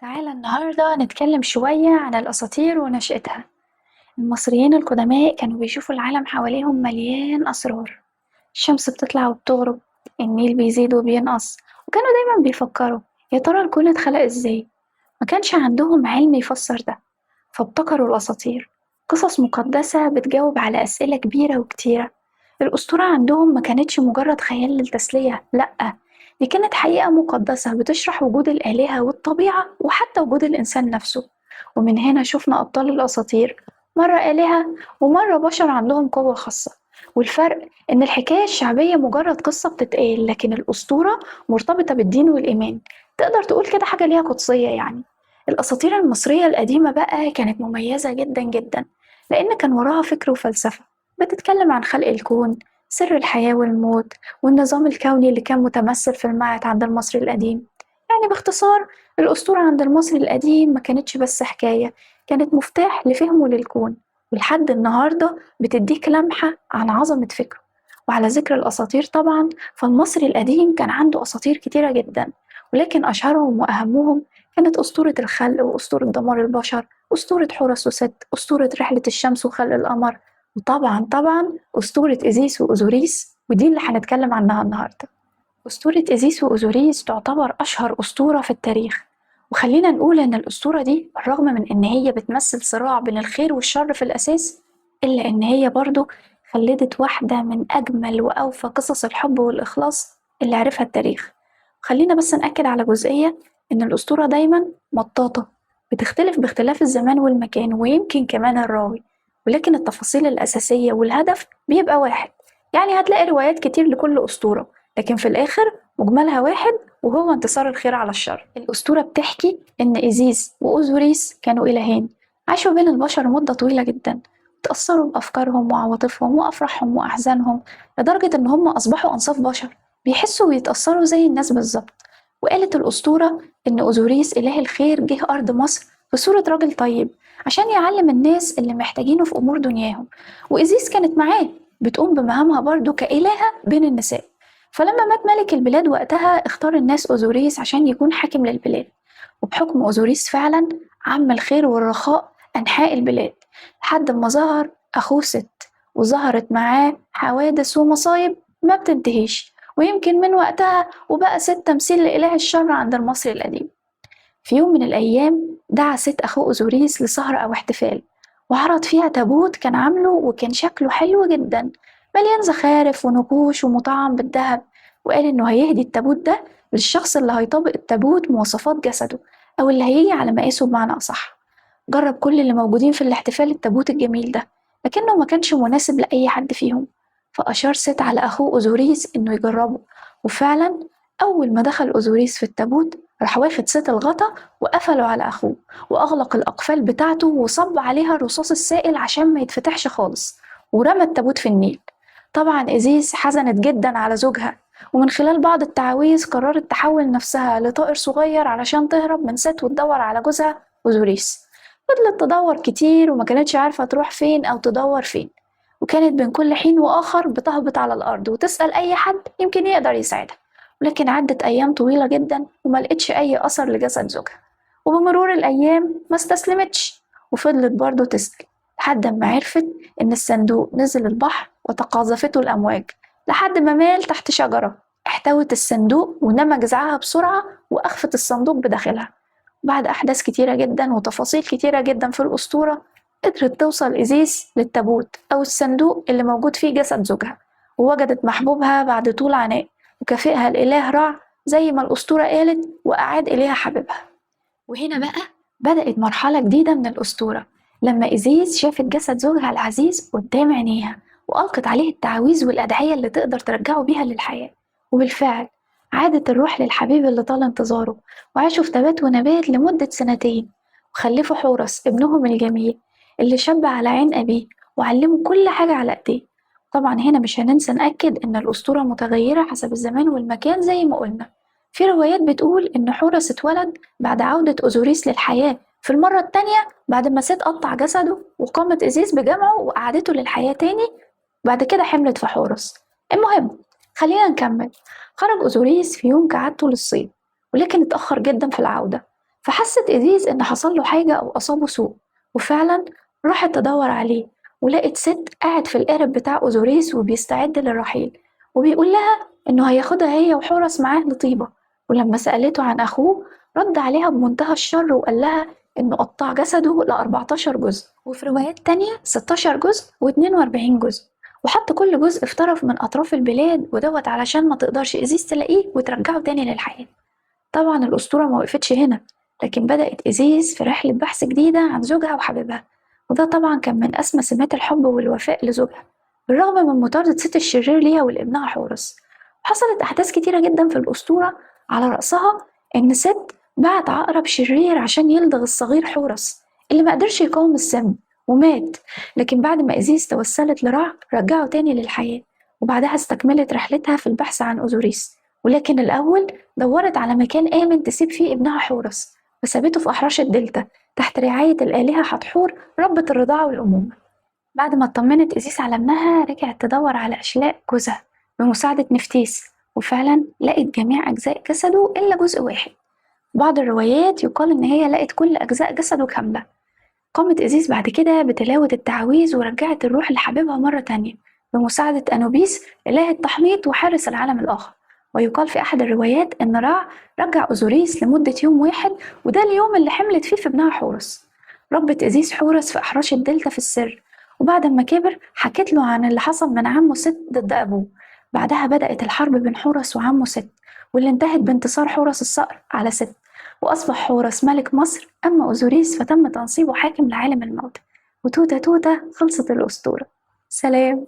تعالى النهاردة نتكلم شوية عن الأساطير ونشأتها. المصريين القدماء كانوا بيشوفوا العالم حواليهم مليان أسرار. الشمس بتطلع وبتغرب، النيل بيزيد وبينقص، وكانوا دايما بيفكروا يا ترى الكون اتخلق ازاي. ما كانش عندهم علم يفسر ده، فابتكروا الأساطير، قصص مقدسة بتجاوب على أسئلة كبيرة وكتيرة. الأسطورة عندهم ما كانتش مجرد خيال للتسلية، لأ، دي كانت حقيقة مقدسة بتشرح وجود الآلهة والطبيعة وحتى وجود الإنسان نفسه. ومن هنا شفنا أبطال الأساطير، مرة آلهة ومرة بشر عندهم قوة خاصة. والفرق إن الحكاية الشعبية مجرد قصة بتتقال، لكن الأسطورة مرتبطة بالدين والإيمان، تقدر تقول كده حاجة ليها قدسية يعني. الأساطير المصرية القديمة بقى كانت مميزة جدا جدا، لأن كان وراها فكر وفلسفة، بتتكلم عن خلق الكون، سر الحياة والموت، والنظام الكوني اللي كان متمثل في المعد عند المصري القديم. يعني باختصار، الأسطورة عند المصري القديم ما كانتش بس حكاية، كانت مفتاح لفهمه للكون، ولحد النهاردة بتديك لمحة عن عظمة فكره. وعلى ذكر الأساطير طبعا، فالمصري القديم كان عنده أساطير كتيرة جدا، ولكن أشهرهم وأهمهم كانت أسطورة الخلق وأسطورة دمار البشر، أسطورة حورس وست، أسطورة رحلة الشمس وخلق القمر، وطبعا أسطورة إيزيس وأوزوريس، ودي اللي هنتكلم عنها النهاردة. أسطورة إيزيس وأوزوريس تعتبر أشهر أسطورة في التاريخ، وخلينا نقول إن الأسطورة دي بالرغم من إن هي بتمثل صراع بين الخير والشر في الأساس، إلا إن هي برضه خلدت واحدة من أجمل وأوفى قصص الحب والإخلاص اللي عرفها التاريخ. خلينا بس نأكد على جزئية، إن الأسطورة دايما مطاطة، بتختلف باختلاف الزمان والمكان ويمكن كمان الراوي، ولكن التفاصيل الأساسية والهدف بيبقى واحد. يعني هتلاقي روايات كتير لكل أسطورة، لكن في الآخر مجملها واحد، وهو انتصار الخير على الشر. الأسطورة بتحكي إن إيزيس وأوزوريس كانوا إلهين عاشوا بين البشر مدة طويلة جدا، تأثروا بأفكارهم وعواطفهم وأفراحهم وأحزانهم، لدرجة إن هم أصبحوا أنصاف بشر بيحسوا ويتأثروا زي الناس بالظبط. وقالت الأسطورة إن أوزوريس إله الخير جه أرض مصر في صورة راجل طيب، عشان يعلم الناس اللي محتاجينه في أمور دنياهم، وإيزيس كانت معاه بتقوم بمهامها برضه كإلهة بين النساء. فلما مات ملك البلاد وقتها، اختار الناس أوزوريس عشان يكون حاكم للبلاد، وبحكم أوزوريس فعلا عم الخير والرخاء أنحاء البلاد، لحد ما ظهر أخوه ست، وظهرت معاه حوادث ومصايب ما بتنتهيش، ويمكن من وقتها وبقى ست تمثيل لإله الشر عند المصري القديم. في يوم من الأيام دعا ست أخوه أوزوريس لسهرة أو احتفال، وعرض فيها تابوت كان عامله وكان شكله حلو جدا، مليان زخارف ونقوش ومطعم بالذهب، وقال إنه هيهدي التابوت ده للشخص اللي هيطابق التابوت مواصفات جسده، أو اللي هيجي على مقاسه بمعنى أصح. جرب كل اللي موجودين في الاحتفال التابوت الجميل ده، لكنه ما كانش مناسب لأي حد فيهم، فأشار ست على أخوه أوزوريس إنه يجربه. وفعلا أول ما دخل أوزوريس في التابوت، راح واخد ست الغطا وقفله على أخوه، وأغلق الأقفال بتاعته وصب عليها الرصاص السائل عشان ما يتفتحش خالص، ورمى التابوت في النيل. طبعا إيزيس حزنت جدا على زوجها، ومن خلال بعض التعاويذ قررت تحول نفسها لطائر صغير علشان تهرب من ست وتدور على جوزها أوزوريس. فضلت تدور كتير وما كانتش عارفة تروح فين أو تدور فين، وكانت بين كل حين وآخر بتهبط على الأرض وتسأل أي حد يمكن يقدر يساعدها. ولكن عدت أيام طويلة جدا وما لقتش أي أثر لجسد زوجها، وبمرور الأيام ما استسلمتش، وفضلت برضه تسأل لحد ما عرفت إن الصندوق نزل البحر وتقاذفته الأمواج، لحد ما مال تحت شجرة احتوت الصندوق ونمى جذعها بسرعة وأخفت الصندوق بداخلها. بعد أحداث كتيرة جدا وتفاصيل كتيرة جدا في الأسطورة، قدرت توصل إيزيس للتابوت أو الصندوق اللي موجود فيه جسد زوجها، ووجدت محبوبها بعد طول عناء، وكافئها الإله رع زي ما الأسطورة قالت، وأعاد إليها حبيبها. وهنا بقى بدأت مرحلة جديدة من الأسطورة، لما إيزيس شافت جسد زوجها العزيز قدام عينيها، وألقت عليه التعاويذ والأدعية اللي تقدر ترجعه بيها للحياة. وبالفعل عادت الروح للحبيب اللي طال انتظاره، وعاشوا في تبات ونبات لمدة سنتين، وخلفوا حورس ابنهم الجميل اللي شب على عين أبيه وعلمه كل حاجة على إيديه. طبعا هنا مش هننسى نأكد إن الأسطورة متغيرة حسب الزمان والمكان زي ما قلنا. في روايات بتقول إن حورس اتولد بعد عودة أوزوريس للحياة في المرة التانية، بعد ما سيت قطع جسده، وقامت إيزيس بجمعه وقعدته للحياة تاني، بعد كده حملت في حورس. المهم، خلينا نكمل. خرج أوزوريس في يوم كعادته للصيد، ولكن اتأخر جدا في العودة، فحست إيزيس إن حصل له حاجة أو أصابه سوء، وفعلا راحت تدور عليه، ولقت ست قاعد في القارب بتاع أوزوريس وبيستعد للرحيل، وبيقول لها إنه هياخدها هي وحورس معاه لطيبة. ولما سألته عن أخوه رد عليها بمنتهى الشر وقال لها إنه قطع جسده ل14 جزء، وفي روايات تانية 16 جزء و42 جزء، وحط كل جزء في طرف من أطراف البلاد، ودوت علشان ما تقدرش إيزيس تلاقيه وترجعه تاني للحياة. طبعا الأسطورة ما وقفتش هنا، لكن بدأت إيزيس في رحلة بحث جديدة عن زوجها وحبيبها، وده طبعا كان من أسمى سمات الحب والوفاء لزوجها، بالرغم من مطاردة ست الشرير ليها ولابنها حورس. حصلت أحداث كتيرة جدا في الأسطورة، على رأسها إن ست بعت عقرب شرير عشان يلدغ الصغير حورس اللي ما قدرش يقاوم السم ومات، لكن بعد ما إيزيس توسلت لرع رجعه تاني للحياة، وبعدها استكملت رحلتها في البحث عن أوزوريس. ولكن الأول دورت على مكان آمن تسيب فيه ابنها حورس، وسابته في أحراش الدلتا تحت رعاية الآلهة حتحور ربة الرضاعة والأمومة. بعد ما اطمنت إيزيس على ابنها رجعت تدور على أشلاء جوزها بمساعدة نفتيس، وفعلا لقت جميع أجزاء جسده إلا جزء واحد. بعض الروايات يقال إن هي لقت كل أجزاء جسده كاملة. قامت إيزيس بعد كده بتلاوة التعاويذ ورجعت الروح لحبيبها مرة تانية بمساعدة أنوبيس إله التحنيط وحارس العالم الآخر. ويقال في أحد الروايات إن رع رجع أوزوريس لمدة يوم واحد، وده اليوم اللي حملت فيه في ابنها حورس. ربت إيزيس حورس في أحراش الدلتا في السر، وبعد ما كبر حكت له عن اللي حصل من عمه ست ضد أبوه. بعدها بدأت الحرب بين حورس وعمه ست، واللي انتهت بانتصار حورس الصقر على ست، وأصبح حورس ملك مصر. أما أوزوريس فتم تنصيبه حاكم لعالم الموتى. وتوتة توتة خلصت الأسطورة. سلام.